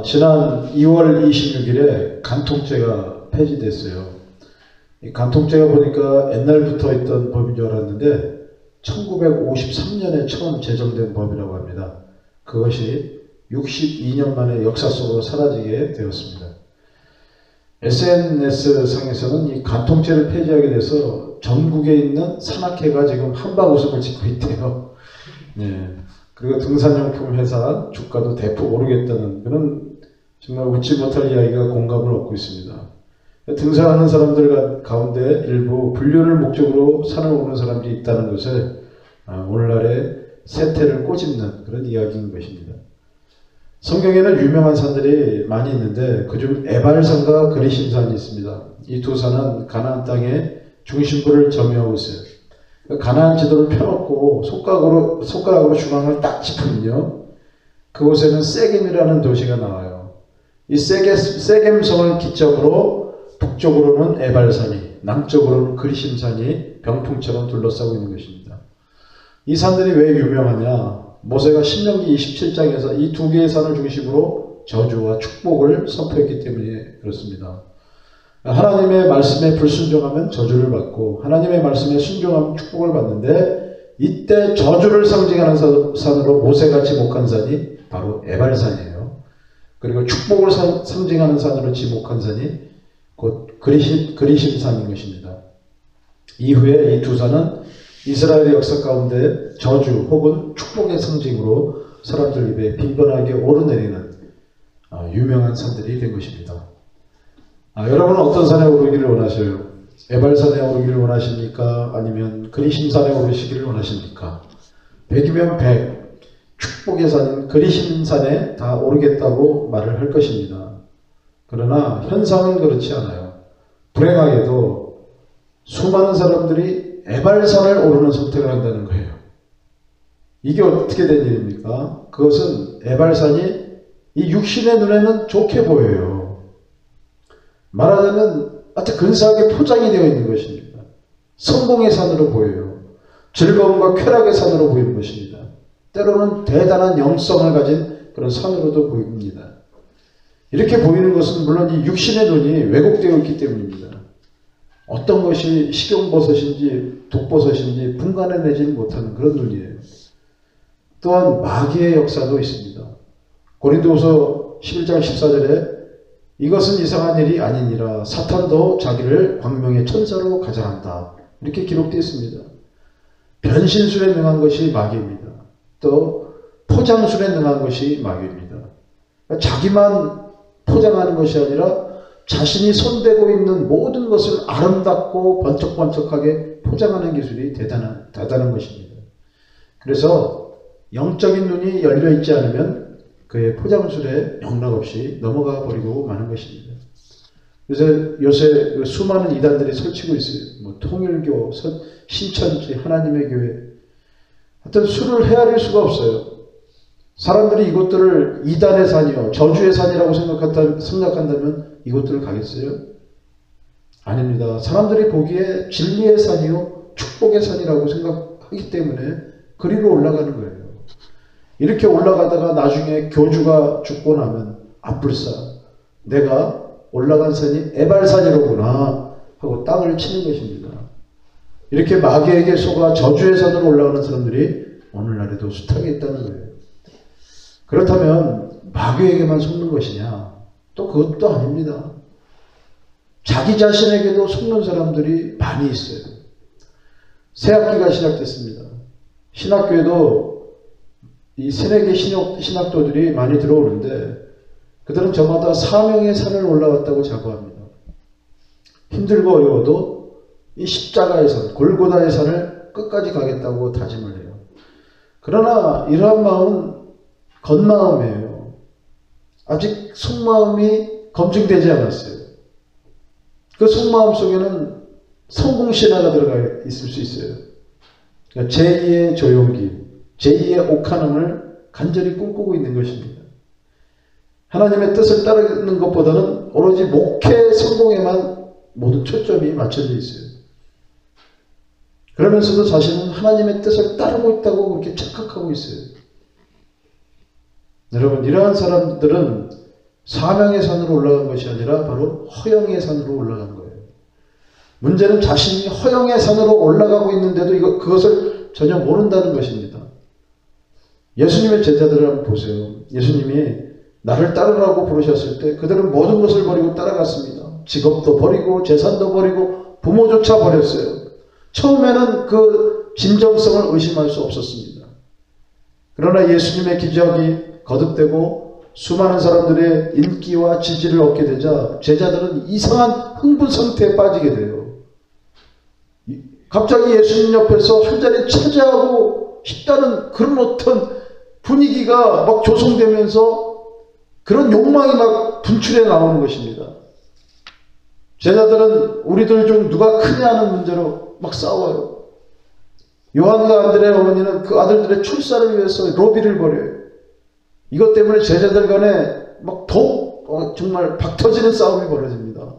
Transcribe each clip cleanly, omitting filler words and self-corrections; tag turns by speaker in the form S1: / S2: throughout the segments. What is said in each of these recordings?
S1: 지난 2월 26일에 간통죄가 폐지됐어요. 이 간통죄가 보니까 옛날부터 있던 법인 줄 알았는데 1953년에 처음 제정된 법이라고 합니다. 그것이 62년 만에 역사 속으로 사라지게 되었습니다. SNS 상에서는 이 간통죄를 폐지하게 돼서 전국에 있는 산악회가 지금 한바웃음을 짓고 있대요. 네. 그리고 등산용품 회사 주가도 대폭 오르겠다는 그런 정말 웃지 못할 이야기가 공감을 얻고 있습니다. 등산하는 사람들 가운데 일부 불륜을 목적으로 산을 오르는 사람들이 있다는 것을 오늘날의 세태를 꼬집는 그런 이야기인 것입니다. 성경에는 유명한 산들이 많이 있는데 그중 에발산과 그리심산이 있습니다. 이 두 산은 가나안 땅의 중심부를 점유하고 있어요. 가나안 지도를 펴놓고 손가락으로 중앙을 딱 짚으면요, 그곳에는 세겜이라는 도시가 나와요. 이 세겜성을 기점으로 북쪽으로는 에발산이, 남쪽으로는 그리심산이 병풍처럼 둘러싸고 있는 것입니다. 이 산들이 왜 유명하냐? 모세가 신명기 27장에서 이 두 개의 산을 중심으로 저주와 축복을 선포했기 때문에 그렇습니다. 하나님의 말씀에 불순종하면 저주를 받고 하나님의 말씀에 순종하면 축복을 받는데, 이때 저주를 상징하는 산으로 모세가 지목한 산이 바로 에발산이에요. 그리고 축복을 상징하는 산으로 지목한 산이 곧 그리심산인 것입니다. 이후에 이 두 산은 이스라엘의 역사 가운데 저주 혹은 축복의 상징으로 사람들 입에 빈번하게 오르내리는 유명한 산들이 된 것입니다. 여러분은 어떤 산에 오르기를 원하셔요? 에발산에 오르기를 원하십니까? 아니면 그리심산에 오르시기를 원하십니까? 100이면 100, 축복의 산인 그리심산에 다 오르겠다고 말을 할 것입니다. 그러나 현상은 그렇지 않아요. 불행하게도 수많은 사람들이 에발산을 오르는 선택을 한다는 거예요. 이게 어떻게 된 일입니까? 그것은 에발산이 이 육신의 눈에는 좋게 보여요. 말하자면 아주 근사하게 포장이 되어 있는 것입니다. 성공의 산으로 보여요. 즐거움과 쾌락의 산으로 보이는 것입니다. 때로는 대단한 영성을 가진 그런 산으로도 보입니다. 이렇게 보이는 것은 물론 이 육신의 눈이 왜곡되어 있기 때문입니다. 어떤 것이 식용버섯인지 독버섯인지 분간해내지 못하는 그런 눈이에요. 또한 마귀의 역사도 있습니다. 고린도후서 11장 14절에 이것은 이상한 일이 아니니라 사탄도 자기를 광명의 천사로 가장한다, 이렇게 기록되어 있습니다. 변신술에 능한 것이 마귀입니다. 또 포장술에 능한 것이 마귀입니다. 자기만 포장하는 것이 아니라 자신이 손대고 있는 모든 것을 아름답고 번쩍번쩍하게 포장하는 기술이 대단한 것입니다. 그래서 영적인 눈이 열려있지 않으면 그의 포장술에 영락없이 넘어가 버리고 마는 것입니다. 그래서 요새 수많은 이단들이 설치고 있어요. 뭐 통일교, 신천지, 하나님의 교회. 하여튼 수를 헤아릴 수가 없어요. 사람들이 이것들을 이단의 산이요, 저주의 산이라고 생각한다면 이것들을 가겠어요? 아닙니다. 사람들이 보기에 진리의 산이요, 축복의 산이라고 생각하기 때문에 그리로 올라가는 거예요. 이렇게 올라가다가 나중에 교주가 죽고 나면 아뿔싸, 내가 올라간 산이 에발산이로구나 하고 땅을 치는 것입니다. 이렇게 마귀에게 속아 저주의 산으로 올라가는 사람들이 오늘날에도 숱하게 있다는 거예요. 그렇다면 마귀에게만 속는 것이냐? 또 그것도 아닙니다. 자기 자신에게도 속는 사람들이 많이 있어요. 새 학기가 시작됐습니다. 신학교에도 이 새내기 신학도들이 많이 들어오는데 그들은 저마다 사명의 산을 올라갔다고 자부합니다. 힘들고 어려워도 이 십자가의 산, 골고다의 산을 끝까지 가겠다고 다짐을 해요. 그러나 이러한 마음은 겉마음이에요. 아직 속마음이 검증되지 않았어요. 그 속마음 속에는 성공신화가 들어가 있을 수 있어요. 그러니까 제2의 조용기, 제2의 옥한음을 간절히 꿈꾸고 있는 것입니다. 하나님의 뜻을 따르는 것보다는 오로지 목회 성공에만 모든 초점이 맞춰져 있어요. 그러면서도 자신은 하나님의 뜻을 따르고 있다고 그렇게 착각하고 있어요. 여러분, 이러한 사람들은 사명의 산으로 올라간 것이 아니라 바로 허영의 산으로 올라간 거예요. 문제는 자신이 허영의 산으로 올라가고 있는데도 그것을 전혀 모른다는 것입니다. 예수님의 제자들을 한번 보세요. 예수님이 나를 따르라고 부르셨을 때 그들은 모든 것을 버리고 따라갔습니다. 직업도 버리고 재산도 버리고 부모조차 버렸어요. 처음에는 그 진정성을 의심할 수 없었습니다. 그러나 예수님의 기적이 거듭되고 수많은 사람들의 인기와 지지를 얻게 되자 제자들은 이상한 흥분 상태에 빠지게 돼요. 갑자기 예수님 옆에서 한 자리 차지하고 싶다는 그런 어떤 분위기가 막 조성되면서 그런 욕망이 막 분출해 나오는 것입니다. 제자들은 우리들 중 누가 크냐는 문제로 막 싸워요. 요한과 안드레의 어머니는 그 아들들의 출산을 위해서 로비를 벌여요. 이것 때문에 제자들 간에 막 더욱 정말 박터지는 싸움이 벌어집니다.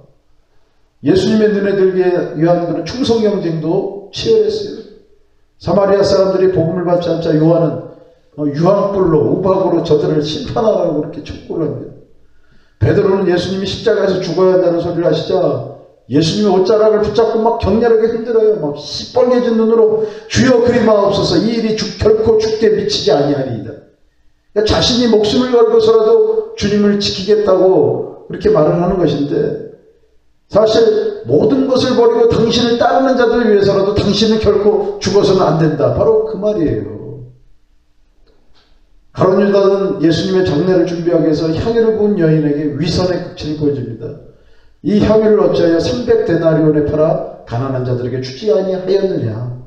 S1: 예수님의 눈에 들기에 요한들은 충성 경쟁도 치열했어요. 사마리아 사람들이 복음을 받지 않자 요한은 유황불로 우박으로 저들을 심판하라고 그렇게 촉구를 합니다. 베드로는 예수님이 십자가에서 죽어야 한다는 소리를 하시자 예수님의 옷자락을 붙잡고 막 격렬하게 흔들어요. 막 시뻘개진 눈으로 주여 그리 마옵소서 이 일이 결코 죽게 미치지 아니하리이다. 그러니까 자신이 목숨을 걸고서라도 주님을 지키겠다고 그렇게 말을 하는 것인데 사실 모든 것을 버리고 당신을 따르는 자들을 위해서라도 당신은 결코 죽어서는 안 된다. 바로 그 말이에요. 가룟 유다는 예수님의 장례를 준비하기 위해서 향유를 부은 여인에게 위선의 극치를 보여줍니다. 이 향유를 어찌하여 300데나리온에 팔아 가난한 자들에게 주지 아니하였느냐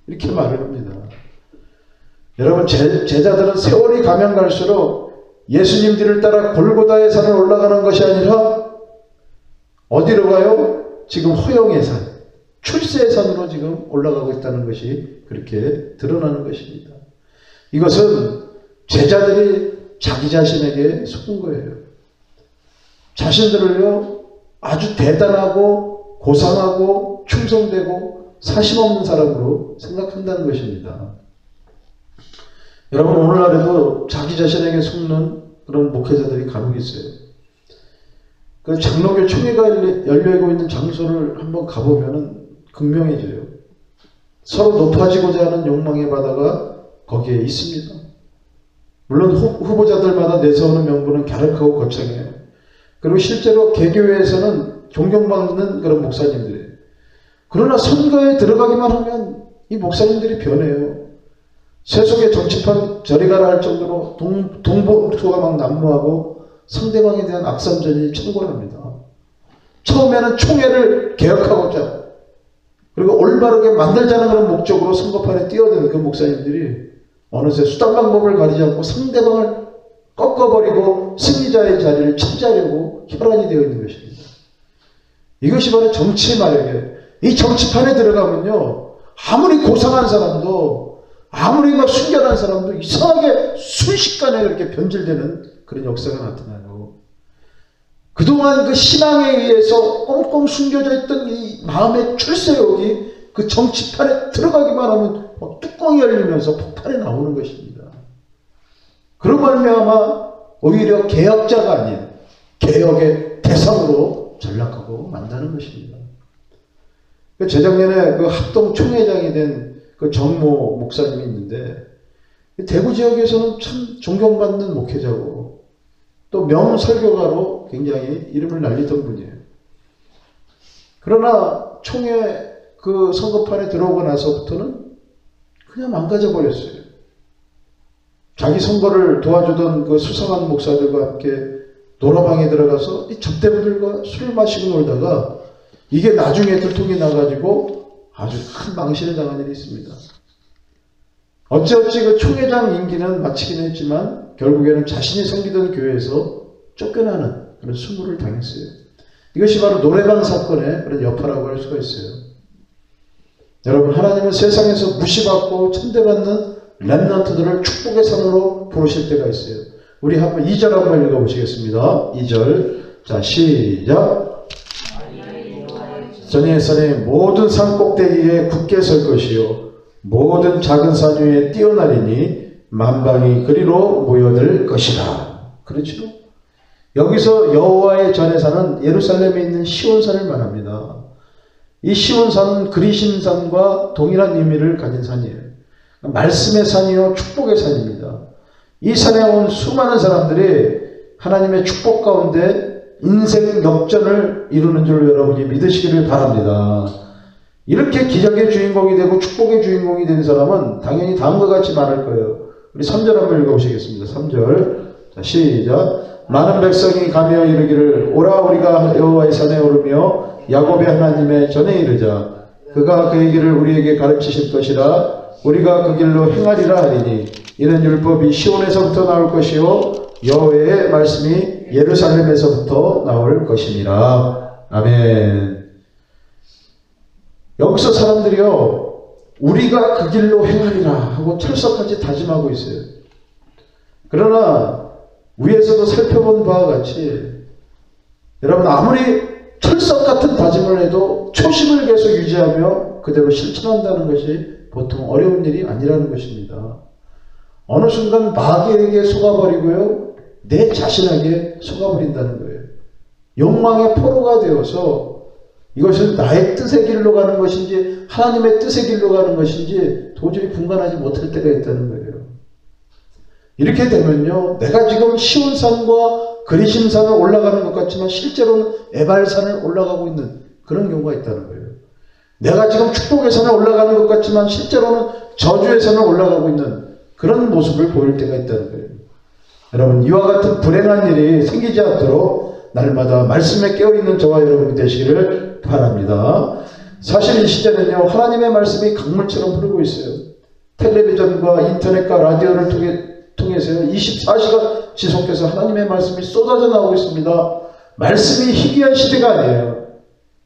S1: 이렇게 말을 합니다. 여러분, 제자들은 세월이 가면 갈수록 예수님 뒤를 따라 골고다의 산을 올라가는 것이 아니라 어디로 가요? 지금 허영의 산, 출세의 산으로 지금 올라가고 있다는 것이 그렇게 드러나는 것입니다. 이것은 제자들이 자기 자신에게 속은 거예요. 자신들을요 아주 대단하고 고상하고 충성되고 사심없는 사람으로 생각한다는 것입니다. 여러분, 오늘날에도 자기 자신에게 속는 그런 목회자들이 간혹 있어요. 그 장로교 총회가 열리고 있는 장소를 한번 가보면 극명해져요. 서로 높아지고자 하는 욕망의 바다가 거기에 있습니다. 물론 후보자들마다 내세우는 명분은 갸륵하고 거창해요. 그리고 실제로 개교회에서는 존경받는 그런 목사님들이에요. 그러나 선거에 들어가기만 하면 이 목사님들이 변해요. 세속의 정치판 저리 가라 할 정도로 동봉투가 막 난무하고 상대방에 대한 악선전이 천골합니다. 처음에는 총회를 개혁하고자 그리고 올바르게 만들자는 그런 목적으로 선거판에 뛰어드는 그 목사님들이 어느새 수단 방법을 가리지 않고 상대방을 꺾어버리고 승리자의 자리를 차지하려고 혈안이 되어 있는 것입니다. 이것이 바로 정치의 마력이에요. 이 정치판에 들어가면요 아무리 고상한 사람도 아무리 막 순결한 사람도 이상하게 순식간에 그렇게 변질되는 그런 역사가 나타나요. 그동안 그 신앙에 의해서 꽁꽁 숨겨져 있던 이 마음의 출세욕이 그 정치판에 들어가기만 하면 막 뚜껑이 열리면서 폭발해 나오는 것입니다. 그런 말미암아 오히려 개혁자가 아닌 개혁의 대상으로 전락하고 만다는 것입니다. 재작년에 그 합동 총회장이 된 그 정모 목사님이 있는데 대구 지역에서는 참 존경받는 목회자고 또 명설교가로 굉장히 이름을 날리던 분이에요. 그러나 총회 그 선거판에 들어오고 나서부터는 그냥 망가져 버렸어요. 자기 선거를 도와주던 그 수상한 목사들과 함께 노라방에 들어가서 이 접대부들과 술을 마시고 놀다가 이게 나중에 들통이 나가지고 아주 큰 망신을 당한 일이 있습니다. 어찌어찌 그 총회장 임기는 마치긴 했지만 결국에는 자신이 섬기던 교회에서 쫓겨나는 그런 수모를 당했어요. 이것이 바로 노래방 사건의 그런 여파라고 할 수가 있어요. 여러분, 하나님은 세상에서 무시받고 천대받는 렘넌트들을 축복의 산으로 부르실 때가 있어요. 우리 한번 2절 한번 읽어보시겠습니다. 2절. 자, 시작. 전의 산의 모든 산 꼭대기에 굳게 설 것이요 모든 작은 산 위에 뛰어나리니 만방이 그리로 모여들 것이라. 그렇죠? 여기서 여호와의 전에 사는 예루살렘에 있는 시온산을 말합니다. 이 시온산은 그리심산과 동일한 의미를 가진 산이에요. 말씀의 산이요 축복의 산입니다. 이 산에 온 수많은 사람들이 하나님의 축복 가운데 인생 역전을 이루는 줄 여러분이 믿으시기를 바랍니다. 이렇게 기적의 주인공이 되고 축복의 주인공이 된 사람은 당연히 다음과 같이 말할 거예요. 우리 3절 한번 읽어보시겠습니다. 3절. 자, 시작. 많은 백성이 가며 이르기를 오라 우리가 여호와의 산에 오르며 야곱의 하나님의 전에 이르자. 그가 그의 길을 우리에게 가르치실 것이라. 우리가 그 길로 행하리라 하리니 이는 율법이 시온에서부터 나올 것이요 여호와의 말씀이 예루살렘에서부터 나올 것이니라. 아멘. 여기서 사람들이요 우리가 그 길로 행하리라 하고 철석같이 다짐하고 있어요. 그러나 위에서도 살펴본 바와 같이 여러분 아무리 철석같은 다짐을 해도 초심을 계속 유지하며 그대로 실천한다는 것이 보통 어려운 일이 아니라는 것입니다. 어느 순간 마귀에게 속아버리고요 내 자신에게 속아버린다는 거예요. 욕망의 포로가 되어서 이것은 나의 뜻의 길로 가는 것인지 하나님의 뜻의 길로 가는 것인지 도저히 분간하지 못할 때가 있다는 거예요. 이렇게 되면요 내가 지금 시온산과 그리심산을 올라가는 것 같지만 실제로는 에발산을 올라가고 있는 그런 경우가 있다는 거예요. 내가 지금 축복의 산에 올라가는 것 같지만 실제로는 저주의 산에 올라가고 있는 그런 모습을 보일 때가 있다는 거예요. 여러분 이와 같은 불행한 일이 생기지 않도록 날마다 말씀에 깨어있는 저와 여러분이 되시기를 바랍니다. 사실 이 시대는요 하나님의 말씀이 강물처럼 흐르고 있어요. 텔레비전과 인터넷과 라디오를 통해서요 24시간 지속해서 하나님의 말씀이 쏟아져 나오고 있습니다. 말씀이 희귀한 시대가 아니에요.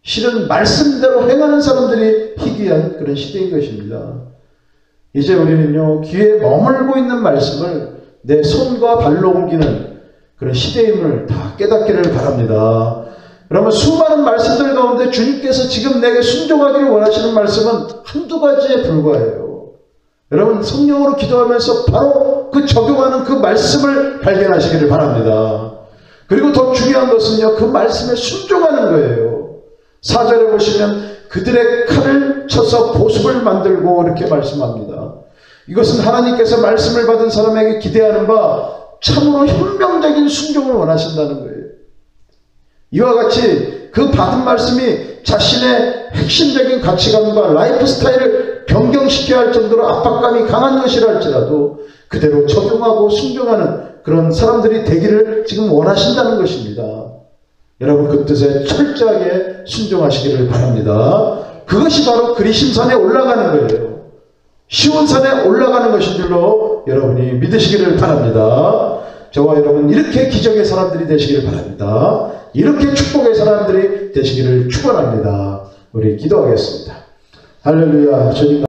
S1: 실은 말씀대로 행하는 사람들이 희귀한 그런 시대인 것입니다. 이제 우리는요 귀에 머물고 있는 말씀을 내 손과 발로 옮기는 그런 시대임을 다 깨닫기를 바랍니다. 그러면 수많은 말씀들 가운데 주님께서 지금 내게 순종하기를 원하시는 말씀은 한두 가지에 불과해요. 여러분 성령으로 기도하면서 바로 그 적용하는 그 말씀을 발견하시기를 바랍니다. 그리고 더 중요한 것은요 그 말씀에 순종하는 거예요. 4절에 보시면 그들의 칼을 쳐서 보습을 만들고 이렇게 말씀합니다. 이것은 하나님께서 말씀을 받은 사람에게 기대하는 바 참으로 혁명적인 순종을 원하신다는 거예요. 이와 같이 그 받은 말씀이 자신의 핵심적인 가치관과 라이프 스타일을 변경시켜야 할 정도로 압박감이 강한 것이라 할지라도 그대로 적용하고 순종하는 그런 사람들이 되기를 지금 원하신다는 것입니다. 여러분 그 뜻에 철저하게 순종하시기를 바랍니다. 그것이 바로 그리심산에 올라가는 거예요. 시온산에 올라가는 것인 줄로 여러분이 믿으시기를 바랍니다. 저와 여러분 이렇게 기적의 사람들이 되시기를 바랍니다. 이렇게 축복의 사람들이 되시기를 축원합니다. 우리 기도하겠습니다. 할렐루야. 주님